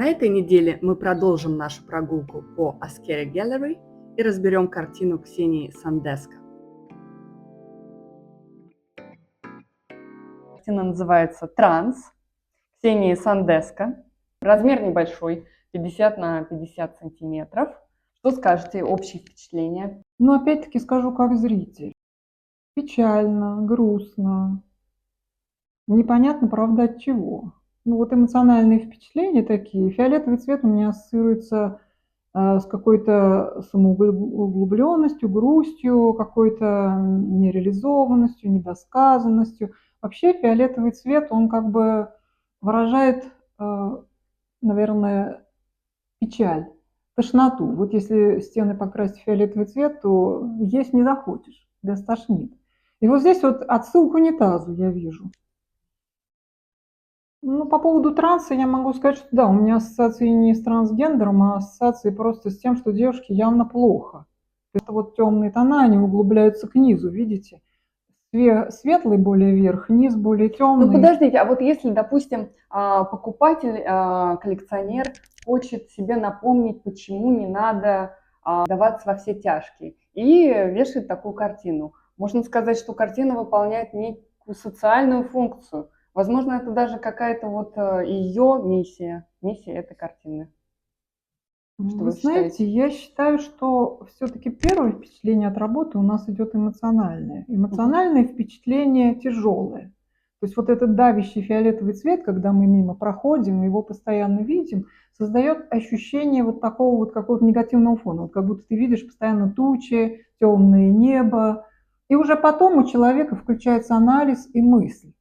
На этой неделе мы продолжим нашу прогулку по Askeri Gallery и разберем картину Ксении Сандеско. Картина называется «Транс» Ксении Сандеско. Размер небольшой, 50 на 50 сантиметров. Что скажете, общее впечатление? Но опять-таки скажу как зритель. Печально, грустно, непонятно, правда, от чего. Вот эмоциональные впечатления такие. Фиолетовый цвет у меня ассоциируется с какой-то самоуглубленностью, грустью, какой-то нереализованностью, недосказанностью. Вообще фиолетовый цвет, он как бы выражает, наверное, печаль, тошноту. Вот если стены покрасить в фиолетовый цвет, то есть не захочешь, тебя стошнит. И вот здесь вот отсылку к унитазу я вижу. Ну, по поводу транса я могу сказать, что да, у меня ассоциации не с трансгендером, а ассоциации просто с тем, что девушке явно плохо. Это вот темные тона, они углубляются к низу, видите? Светлый более вверх, низ более темный. Ну подождите, а вот если, допустим, покупатель, коллекционер хочет себе напомнить, почему не надо вдаваться во все тяжкие, и вешает такую картину. Можно сказать, что картина выполняет некую социальную функцию. Возможно, это даже какая-то вот ее миссия этой картины. Что Вы знаете, я считаю, что все-таки первое впечатление от работы у нас идет эмоциональное. Эмоциональное впечатление тяжелое. То есть вот этот давящий фиолетовый цвет, когда мы мимо проходим, его постоянно видим, создает ощущение вот такого вот какого-то негативного фона. Вот как будто ты видишь постоянно тучи, темное небо. И уже потом у человека включается анализ и мысль.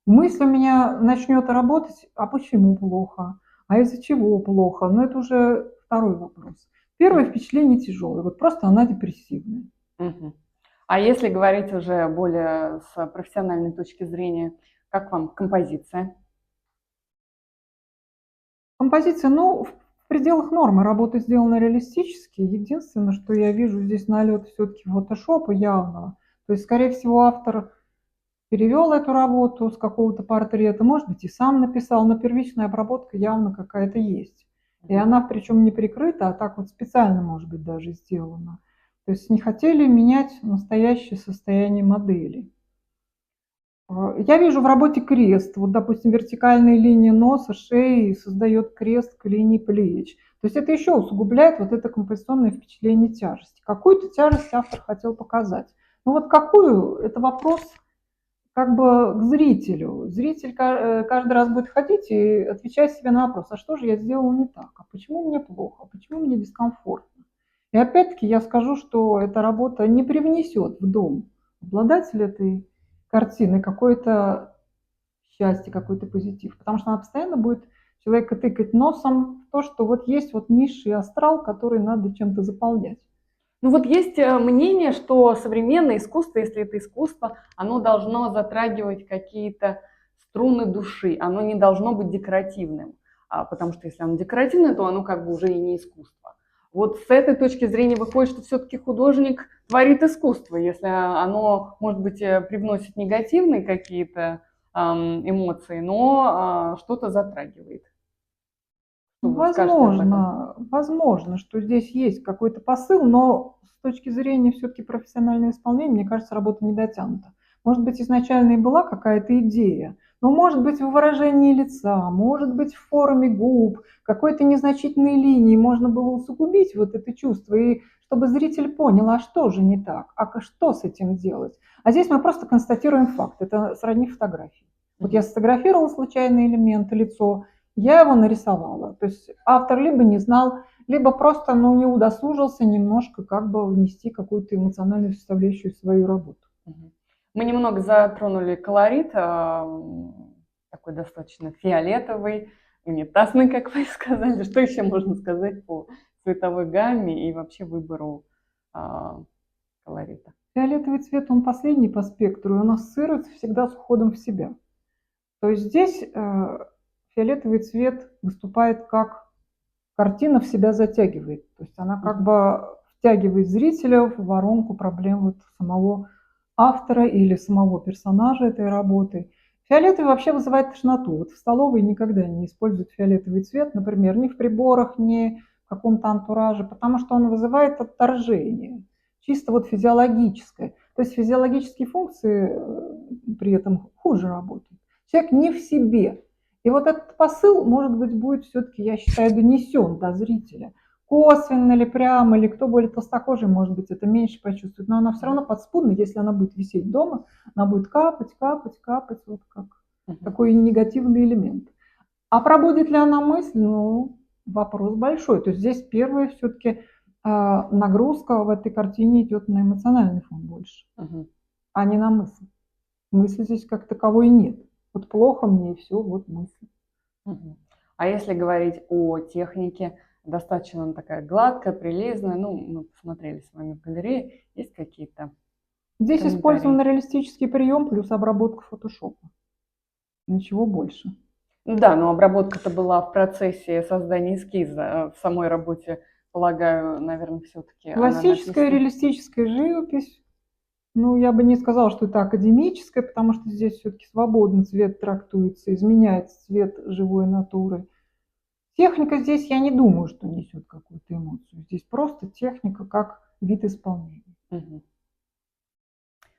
Мысль у меня начнет работать, а почему плохо? А из-за чего плохо? Но это уже второй вопрос. Первое впечатление тяжелое, вот просто она депрессивная. А если говорить уже более с профессиональной точки зрения, как вам композиция? Композиция, ну, в пределах нормы, работа сделана реалистически. Единственное, что я вижу здесь налет все-таки фотошопа явного. То есть, скорее всего, автор перевел эту работу с какого-то портрета, может быть, и сам написал, но первичная обработка явно какая-то есть. И она причем не прикрыта, а так вот специально, может быть, даже сделана. То есть не хотели менять настоящее состояние модели. Я вижу в работе крест. Вот, допустим, вертикальная линия носа, шеи создает крест к линии плеч. То есть это еще усугубляет вот это композиционное впечатление тяжести. Какую-то тяжесть автор хотел показать. Ну вот какую, это вопрос как бы к зрителю. Зритель каждый раз будет ходить и отвечать себе на вопрос, а что же я сделал не так, а почему мне плохо, а почему мне дискомфортно. И опять-таки я скажу, что эта работа не привнесет в дом обладателя этой картины какое-то счастье, какой-то позитив, потому что она постоянно будет человека тыкать носом в то, что вот есть вот низший астрал, который надо чем-то заполнять. Ну вот есть мнение, что современное искусство, если это искусство, оно должно затрагивать какие-то струны души, оно не должно быть декоративным, потому что если оно декоративное, то оно как бы уже и не искусство. Вот с этой точки зрения выходит, что все-таки художник творит искусство, если оно, может быть, привносит негативные какие-то эмоции, но что-то затрагивает. Возможно, что здесь есть какой-то посыл, но с точки зрения все-таки профессионального исполнения, мне кажется, работа не дотянута. Может быть, изначально и была какая-то идея, но может быть в выражении лица, может быть в форме губ, какой-то незначительной линии можно было усугубить вот это чувство, и чтобы зритель понял, а что же не так, а что с этим делать. А здесь мы просто констатируем факт, это сродни фотографии. Вот я сфотографировала случайный элемент, лицо, я его нарисовала. То есть автор либо не знал, либо просто не удосужился немножко как бы внести какую-то эмоциональную составляющую в свою работу. Мы немного затронули колорит, такой достаточно фиолетовый, унитазный, как вы сказали. Что еще можно сказать по цветовой гамме и вообще выбору колорита? Фиолетовый цвет, он последний по спектру, и он ассоциируется всегда с уходом в себя. То есть здесь фиолетовый цвет выступает как картина в себя затягивает. То есть она как бы втягивает зрителя в воронку проблем вот самого автора или самого персонажа этой работы. Фиолетовый вообще вызывает тошноту. Вот в столовой никогда не используют фиолетовый цвет, например, ни в приборах, ни в каком-то антураже, потому что он вызывает отторжение, чисто вот физиологическое. То есть физиологические функции при этом хуже работают. Человек не в себе. И вот этот посыл, может быть, будет все-таки, я считаю, донесен до зрителя. Косвенно или прямо, или кто более толстокожий, может быть, это меньше почувствует. Но она все равно подспудно, если она будет висеть дома, она будет капать, капать, капать, вот как такой негативный элемент. А пробудет ли она мысль? Ну, вопрос большой. То есть здесь первая все-таки нагрузка в этой картине идет на эмоциональный фон больше, а не на мысль. Мысли здесь как таковой нет. Вот плохо мне и все, вот мысль. А если говорить о технике, достаточно она такая гладкая, прилизанная, ну, мы посмотрели с вами в галерее, есть какие-то Здесь комментарии? использован реалистический прием плюс обработка фотошопа. Ничего больше. Ну да, но обработка-то была в процессе создания эскиза, в самой работе, полагаю, наверное, все-таки Классическая реалистическая живопись. Ну, я бы не сказала, что это академическая, потому что здесь все-таки свободно цвет трактуется, изменяется цвет живой натуры. Техника здесь, я не думаю, что несет какую-то эмоцию. Здесь просто техника как вид исполнения.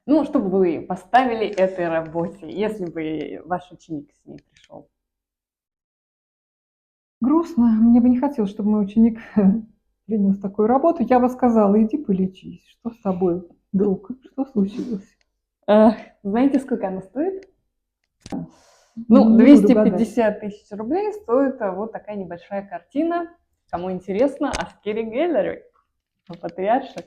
Ну, что бы вы поставили этой работе, если бы ваш ученик с ней пришел? Грустно. Мне бы не хотелось, чтобы мой ученик принес такую работу. Я бы сказала, иди полечись. Что с тобой, друг? Что случилось? Знаете, сколько она стоит? Ну, Ну, не буду гадать. 250 тысяч рублей стоит вот такая небольшая картина. Кому интересно, Askeri Gallery, Патриарших.